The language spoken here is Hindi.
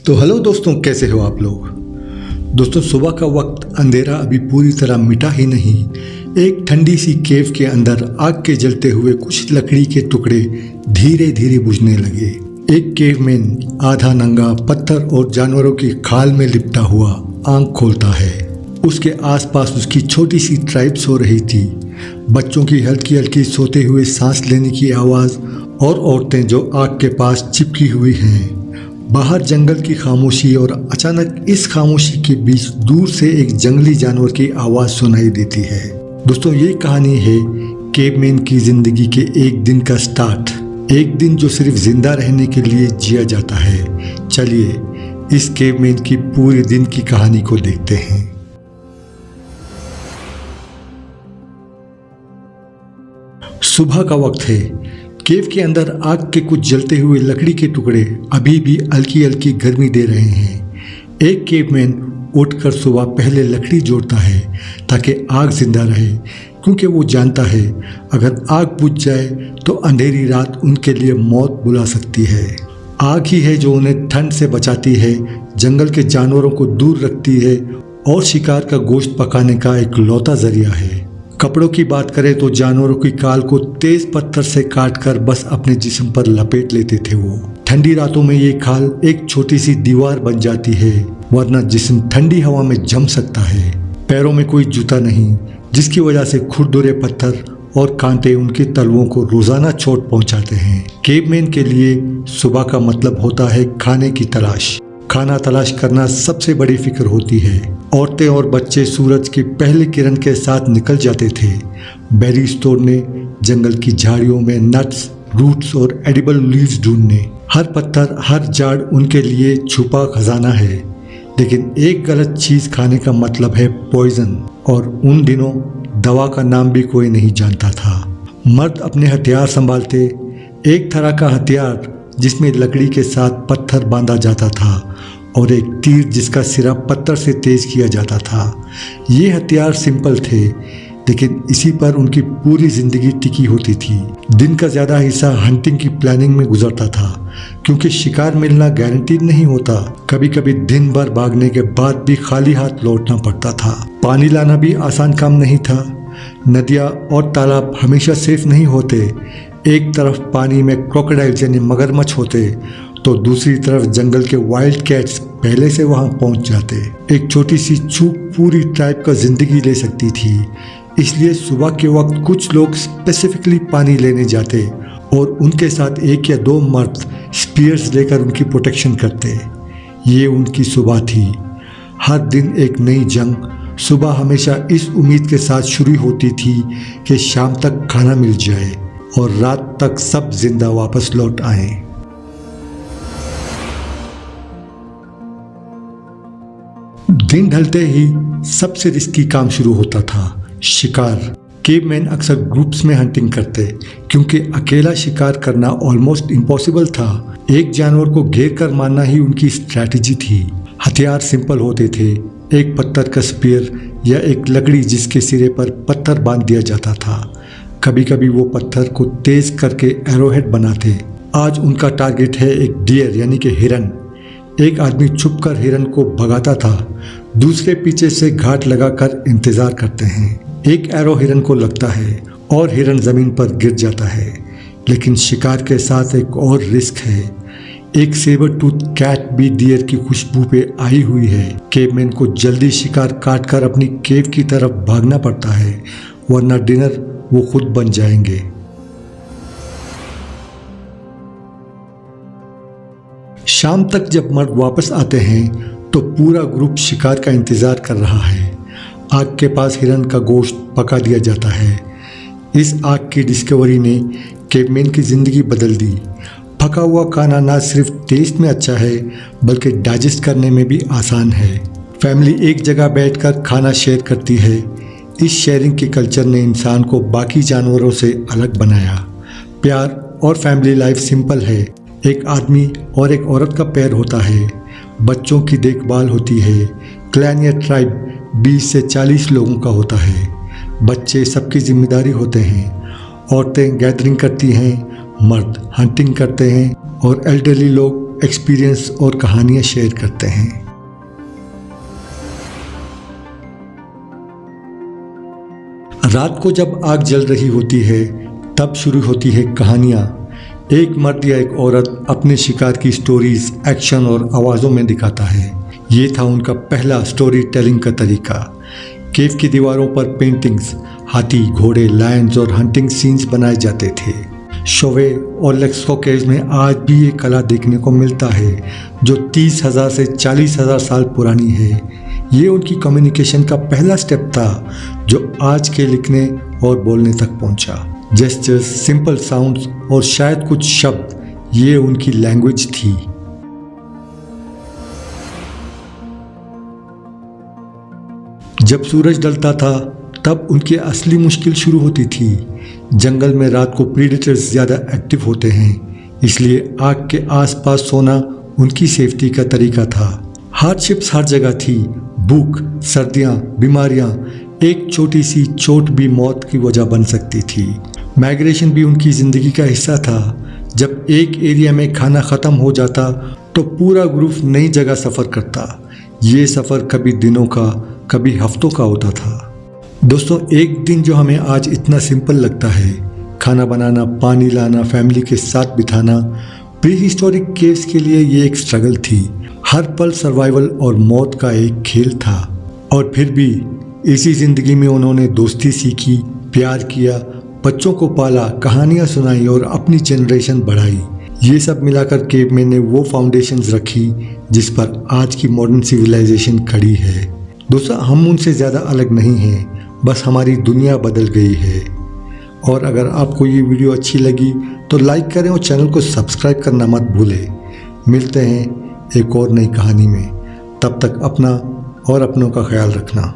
तो हेलो दोस्तों, कैसे हो आप लोग। दोस्तों, सुबह का वक्त, अंधेरा अभी पूरी तरह मिटा ही नहीं। एक ठंडी सी केव के अंदर आग के जलते हुए कुछ लकड़ी के टुकड़े धीरे धीरे बुझने लगे। एक केवमैन आधा नंगा पत्थर और जानवरों की खाल में लिपटा हुआ आंख खोलता है। उसके आसपास उसकी छोटी सी ट्राइब सो रही थी। बच्चों की हल्की हल्की सोते हुए सांस लेने की आवाज़ और औरतें जो आग के पास चिपकी हुई हैं। बाहर जंगल की खामोशी और अचानक इस खामोशी के बीच दूर से एक जंगली जानवर की आवाज़ सुनाई देती है। दोस्तों, ये कहानी है केवमैन की ज़िंदगी के एक दिन का स्टार्ट। एक दिन जो सिर्फ जिंदा रहने के लिए जिया जाता है। चलिए इस केवमैन की पूरे दिन की कहानी को देखते हैं। सुबह का वक्त है। केव के अंदर आग के कुछ जलते हुए लकड़ी के टुकड़े अभी भी हल्की हल्की गर्मी दे रहे हैं। एक केवमैन उठकर सुबह पहले लकड़ी जोड़ता है ताकि आग जिंदा रहे, क्योंकि वो जानता है अगर आग बुझ जाए तो अंधेरी रात उनके लिए मौत बुला सकती है। आग ही है जो उन्हें ठंड से बचाती है, जंगल के जानवरों को दूर रखती है और शिकार का गोश्त पकाने का एक लौता जरिया है। कपड़ों की बात करें तो जानवरों की खाल को तेज पत्थर से काटकर बस अपने जिस्म पर लपेट लेते थे वो। ठंडी रातों में ये खाल एक छोटी सी दीवार बन जाती है, वरना जिस्म ठंडी हवा में जम सकता है। पैरों में कोई जूता नहीं, जिसकी वजह से खुरदुरे पत्थर और कांटे उनके तलवों को रोजाना चोट पहुंचाते हैं। केवमैन के लिए सुबह का मतलब होता है खाने की तलाश। खाना तलाश करना सबसे बड़ी फिक्र होती है। औरतें और बच्चे सूरज की पहली किरण के साथ निकल जाते थे बेरीज तोड़ने, जंगल की झाड़ियों में नट्स, रूट्स और एडिबल लीव्स ढूंढने। हर पत्थर, हर झाड़ उनके लिए छुपा खजाना है। लेकिन एक गलत चीज़ खाने का मतलब है पॉइजन, और उन दिनों दवा का नाम भी कोई नहीं जानता था। मर्द अपने हथियार संभालते, एक तरह का हथियार जिसमें लकड़ी के साथ पत्थर बांधा जाता था और एक तीर जिसका सिरा पत्थर से तेज किया जाता था। ये हथियार सिंपल थे, लेकिन इसी पर उनकी पूरी जिंदगी टिकी होती थी। दिन का ज़्यादा हिस्सा हंटिंग की प्लानिंग में गुजरता था, क्योंकि शिकार मिलना गारंटीड नहीं होता। कभी कभी दिन भर भागने के बाद भी खाली हाथ लौटना पड़ता था। पानी लाना भी आसान काम नहीं था। नदियाँ और तालाब हमेशा सेफ नहीं होते। एक तरफ पानी में क्रोकोडाइल यानी मगरमच्छ होते तो दूसरी तरफ जंगल के वाइल्ड कैट्स पहले से वहां पहुंच जाते। एक छोटी सी चूक पूरी ट्राइब का जिंदगी ले सकती थी। इसलिए सुबह के वक्त कुछ लोग स्पेसिफिकली पानी लेने जाते और उनके साथ एक या दो मर्द स्पीयर्स लेकर उनकी प्रोटेक्शन करते। ये उनकी सुबह थी। हर दिन एक नई जंग। सुबह हमेशा इस उम्मीद के साथ शुरू होती थी कि शाम तक खाना मिल जाए और रात तक सब जिंदा वापस लौट आए। दिन ढलते ही सबसे रिस्की काम शुरू होता था, शिकार। केवमैन अक्सर ग्रुप्स में हंटिंग करते, क्योंकि अकेला शिकार करना ऑलमोस्ट इम्पॉसिबल था। एक जानवर को घेर कर मारना ही उनकी स्ट्रैटेजी थी। हथियार सिंपल होते थे, एक पत्थर का स्पीयर या एक लकड़ी जिसके सिरे पर पत्थर बांध दिया जाता था। कभी कभी वो पत्थर को तेज करके एरोहेड बनाते। आज उनका टारगेट है एक डियर यानी कि हिरन। एक आदमी छुपकर हिरन को भगाता था, दूसरे पीछे से घाट लगाकर इंतजार करते हैं। एक एरो हिरन को लगता है और हिरन जमीन पर गिर जाता है। लेकिन शिकार के साथ एक और रिस्क है। एक सेबर टूथ कैट भी डियर की खुशबू पे आई हुई है। केवमैन को जल्दी शिकार काटकर अपनी केव की तरफ भागना पड़ता है, वरना डिनर वो खुद बन जाएंगे। शाम तक जब मर्द वापस आते हैं तो पूरा ग्रुप शिकार का इंतजार कर रहा है। आग के पास हिरन का गोश्त पका दिया जाता है। इस आग की डिस्कवरी ने केवमैन की जिंदगी बदल दी। पका हुआ खाना ना सिर्फ टेस्ट में अच्छा है, बल्कि डाइजेस्ट करने में भी आसान है। फैमिली एक जगह बैठकर खाना शेयर करती है। इस शेयरिंग के कल्चर ने इंसान को बाकी जानवरों से अलग बनाया। प्यार और फैमिली लाइफ सिंपल है। एक आदमी और एक औरत का पैर होता है, बच्चों की देखभाल होती है। क्लैन या ट्राइब 20 से 40 लोगों का होता है। बच्चे सबकी जिम्मेदारी होते हैं। औरतें गैदरिंग करती हैं, मर्द हंटिंग करते हैं और एल्डरली लोग एक्सपीरियंस और कहानियाँ शेयर करते हैं। रात को जब आग जल रही होती है तब शुरू होती है कहानियाँ। एक मर्द या एक औरत अपने शिकार की स्टोरीज एक्शन और आवाज़ों में दिखाता है। ये था उनका पहला स्टोरी टेलिंग का तरीका। केव की दीवारों पर पेंटिंग्स, हाथी, घोड़े, लायंस और हंटिंग सीन्स बनाए जाते थे। शोवे और लेक्सको केव्स में आज भी ये कला देखने को मिलता है जो 30,000 से 40,000 साल पुरानी है। ये उनकी कम्युनिकेशन का पहला स्टेप था जो आज के लिखने और बोलने तक पहुंचा। जेस्चर्स, सिंपल साउंड्स और शायद कुछ शब्द, ये उनकी लैंग्वेज थी। जब सूरज ढलता था तब उनकी असली मुश्किल शुरू होती थी। जंगल में रात को प्रीडेटर्स ज़्यादा एक्टिव होते हैं, इसलिए आग के आसपास सोना उनकी सेफ्टी का तरीका था। हार्डशिप्स हर जगह थी, भूख, सर्दियाँ, बीमारियाँ, एक छोटी सी चोट भी मौत की वजह बन सकती थी। माइग्रेशन भी उनकी ज़िंदगी का हिस्सा था। जब एक एरिया में खाना ख़त्म हो जाता तो पूरा ग्रुप नई जगह सफ़र करता। ये सफ़र कभी दिनों का, कभी हफ्तों का होता था। दोस्तों, एक दिन जो हमें आज इतना सिंपल लगता है, खाना बनाना, पानी लाना, फैमिली के साथ बिताना, प्री हिस्टोरिक केव्स के लिए ये एक स्ट्रगल थी। हर पल सर्वाइवल और मौत का एक खेल था। और फिर भी इसी ज़िंदगी में उन्होंने दोस्ती सीखी, प्यार किया, बच्चों को पाला, कहानियाँ सुनाई और अपनी जनरेशन बढ़ाई। ये सब मिलाकर केवमैन ने वो फाउंडेशंस रखी जिस पर आज की मॉडर्न सिविलाइजेशन खड़ी है। दोस्तों, हम उनसे ज़्यादा अलग नहीं हैं, बस हमारी दुनिया बदल गई है। और अगर आपको ये वीडियो अच्छी लगी तो लाइक करें और चैनल को सब्सक्राइब करना मत भूलें। मिलते हैं एक और नई कहानी में। तब तक अपना और अपनों का ख्याल रखना।